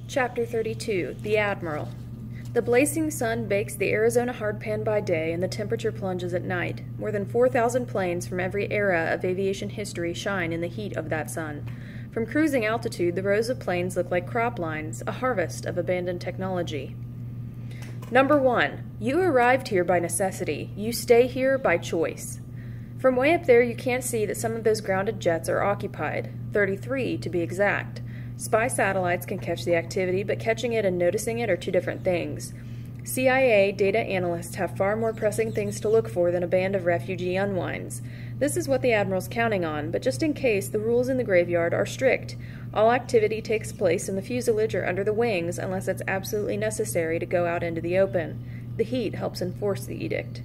Chapter 32 The Admiral. The blazing sun bakes the Arizona hardpan by day, and the temperature plunges at night. More than 4,000 planes from every era of aviation history shine in the heat of that sun. From cruising altitude, the rows of planes look like crop lines, a harvest of abandoned technology. Number 1. You arrived here by necessity. You stay here by choice. From way up there, you can't see that some of those grounded jets are occupied, 33 to be exact. Spy satellites can catch the activity, but catching it and noticing it are two different things. CIA data analysts have far more pressing things to look for than a band of refugee unwinds. This is what the Admiral's counting on, but just in case, the rules in the graveyard are strict. All activity takes place in the fuselage or under the wings unless it's absolutely necessary to go out into the open. The heat helps enforce the edict.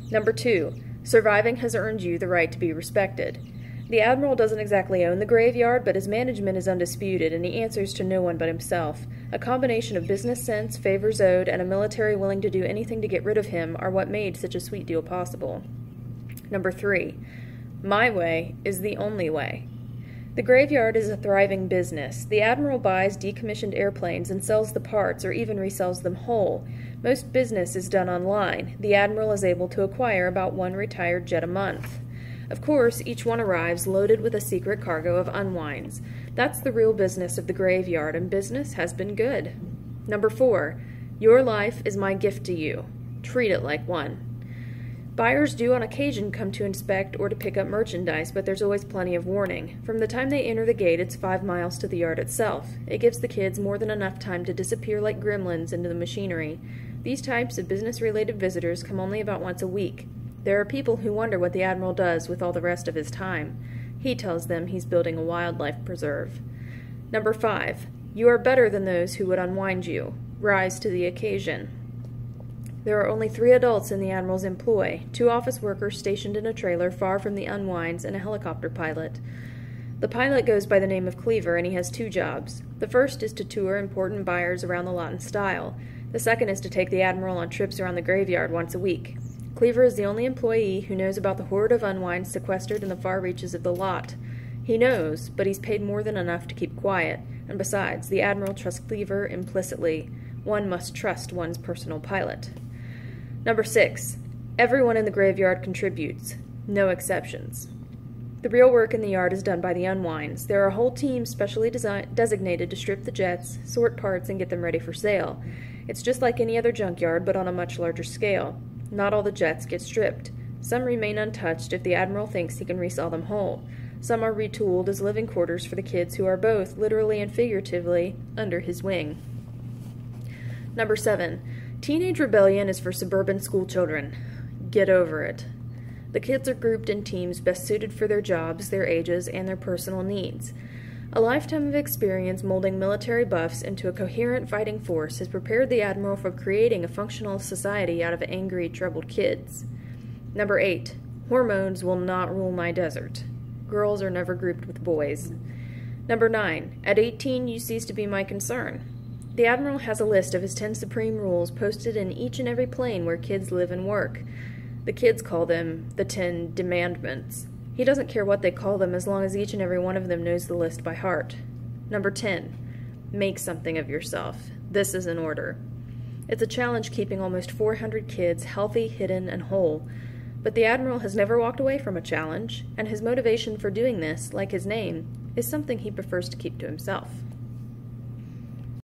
Number 2. Surviving has earned you the right to be respected. The Admiral doesn't exactly own the graveyard, but his management is undisputed, and he answers to no one but himself. A combination of business sense, favors owed, and a military willing to do anything to get rid of him are what made such a sweet deal possible. Number 3. My way is the only way. The graveyard is a thriving business. The Admiral buys decommissioned airplanes and sells the parts or even resells them whole. Most business is done online. The Admiral is able to acquire about one retired jet a month. Of course, each one arrives loaded with a secret cargo of unwinds. That's the real business of the graveyard, and business has been good. Number 4. Your life is my gift to you. Treat it like one. Buyers do on occasion come to inspect or to pick up merchandise, but there's always plenty of warning. From the time they enter the gate, it's 5 miles to the yard itself. It gives the kids more than enough time to disappear like gremlins into the machinery. These types of business-related visitors come only about once a week. There are people who wonder what the Admiral does with all the rest of his time. He tells them he's building a wildlife preserve. Number 5. You are better than those who would unwind you. Rise to the occasion. There are only 3 adults in the Admiral's employ, 2 office workers stationed in a trailer far from the unwinds, and a helicopter pilot. The pilot goes by the name of Cleaver, and he has 2 jobs. The first is to tour important buyers around the lot in style. The second is to take the Admiral on trips around the graveyard once a week. Cleaver is the only employee who knows about the horde of unwinds sequestered in the far reaches of the lot. He knows, but he's paid more than enough to keep quiet, and besides, the Admiral trusts Cleaver implicitly. One must trust one's personal pilot. Number 6. Everyone in the graveyard contributes. No exceptions. The real work in the yard is done by the unwinds. There are whole teams specially designated to strip the jets, sort parts, and get them ready for sale. It's just like any other junkyard, but on a much larger scale. Not all the jets get stripped. Some remain untouched if the Admiral thinks he can resell them whole. Some are retooled as living quarters for the kids who are both, literally and figuratively, under his wing. Number 7. Teenage rebellion is for suburban schoolchildren. Get over it. The kids are grouped in teams best suited for their jobs, their ages, and their personal needs. A lifetime of experience molding military buffs into a coherent fighting force has prepared the Admiral for creating a functional society out of angry, troubled kids. Number 8. Hormones will not rule my desert. Girls are never grouped with boys. Number 9. At 18, you cease to be my concern. The Admiral has a list of his 10 supreme rules posted in each and every plane where kids live and work. The kids call them the 10 Demandments. He doesn't care what they call them as long as each and every one of them knows the list by heart. Number 10. Make something of yourself. This is an order. It's a challenge keeping almost 400 kids healthy, hidden, and whole. But the Admiral has never walked away from a challenge, and his motivation for doing this, like his name, is something he prefers to keep to himself.